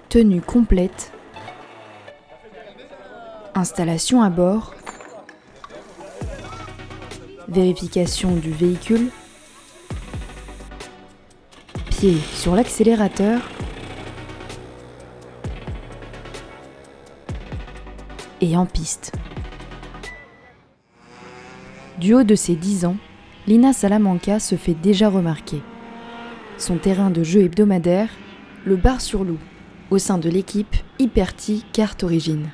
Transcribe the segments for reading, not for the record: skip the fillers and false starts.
tenue complète, installation à bord, vérification du véhicule, pied sur l'accélérateur et en piste. Du haut de ses 10 ans, Lina Salamanca se fait déjà remarquer. Son terrain de jeu hebdomadaire, le Bar-sur-Loup, au sein de l'équipe Hyperti Kart Origine.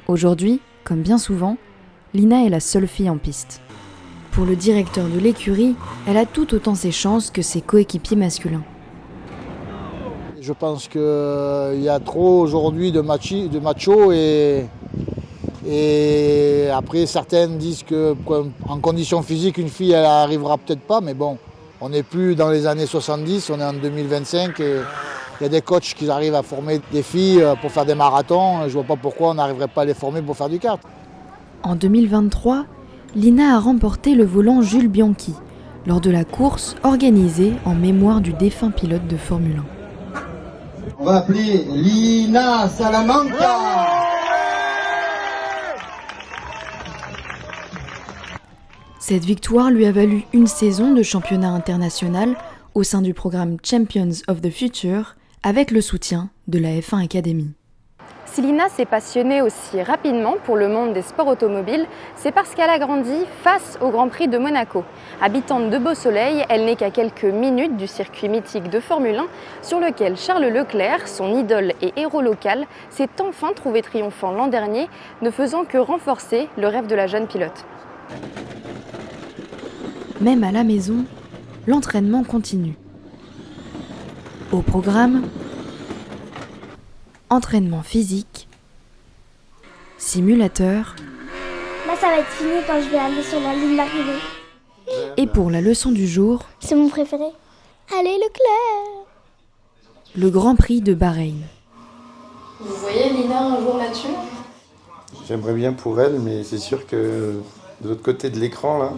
Aujourd'hui, comme bien souvent, Lina est la seule fille en piste. Pour le directeur de l'écurie, elle a tout autant ses chances que ses coéquipiers masculins. Je pense qu'il y a trop aujourd'hui de machos et après certaines disent qu'en condition physique une fille elle arrivera peut-être pas, mais bon, on n'est plus dans les années 70, on est en 2025 et il y a des coachs qui arrivent à former des filles pour faire des marathons. Je vois pas pourquoi on n'arriverait pas à les former pour faire du kart. En 2023, Lina a remporté le volant Jules Bianchi lors de la course organisée en mémoire du défunt pilote de Formule 1. On va appeler Lina Salamanca. Cette victoire lui a valu une saison de championnat international au sein du programme Champions of the Future avec le soutien de la F1 Academy. Si Lina s'est passionnée aussi rapidement pour le monde des sports automobiles, c'est parce qu'elle a grandi face au Grand Prix de Monaco. Habitante de Beausoleil, elle n'est qu'à quelques minutes du circuit mythique de Formule 1 sur lequel Charles Leclerc, son idole et héros local, s'est enfin trouvé triomphant l'an dernier, ne faisant que renforcer le rêve de la jeune pilote. Même à la maison, l'entraînement continue. Au programme, entraînement physique, simulateur. Là, ça va être fini quand je vais aller sur la ligne d'arrivée. Et pour la leçon du jour, c'est mon préféré. Allez Leclerc! Le Grand Prix de Bahreïn. Vous voyez Lina un jour là-dessus ? J'aimerais bien pour elle, mais c'est sûr que de l'autre côté de l'écran, là,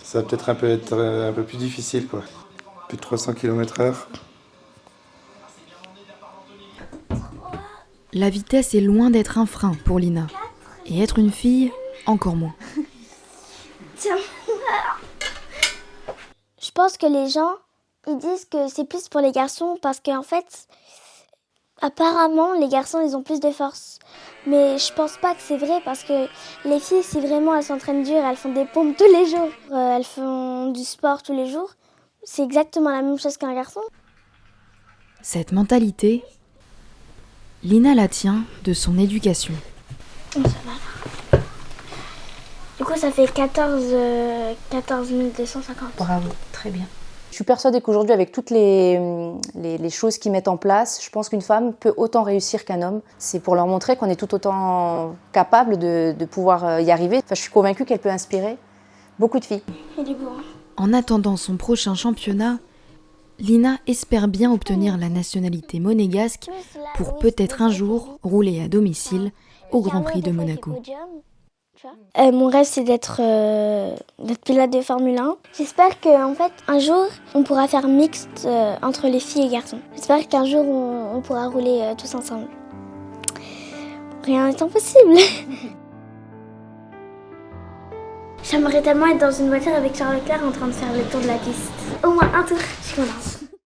ça va peut-être être un peu plus difficile, quoi. Plus de 300 km/h. La vitesse est loin d'être un frein pour Lina. Et être une fille, encore moins. Tiens. Je pense que les gens, ils disent que c'est plus pour les garçons parce qu'en fait, apparemment, les garçons, ils ont plus de force. Mais je pense pas que c'est vrai parce que les filles, si vraiment elles s'entraînent dur, elles font des pompes tous les jours, elles font du sport tous les jours, c'est exactement la même chose qu'un garçon. Cette mentalité, Lina la tient de son éducation. Ça va. Du coup, ça fait 14 250. Bravo, très bien. Je suis persuadée qu'aujourd'hui, avec toutes les choses qu'ils mettent en place, je pense qu'une femme peut autant réussir qu'un homme. C'est pour leur montrer qu'on est tout autant capable de pouvoir y arriver. Enfin, je suis convaincue qu'elle peut inspirer beaucoup de filles. Il est beau. En attendant son prochain championnat, Lina espère bien obtenir la nationalité monégasque pour peut-être un jour rouler à domicile au Grand Prix de Monaco. Mon rêve, c'est d'être pilote de Formule 1. J'espère qu'en fait, un jour, on pourra faire mixte entre les filles et garçons. J'espère qu'un jour, on pourra rouler tous ensemble. Rien n'est impossible. J'aimerais tellement être dans une voiture avec Charles Leclerc en train de faire le tour de la piste. Au moins un tour, je commence.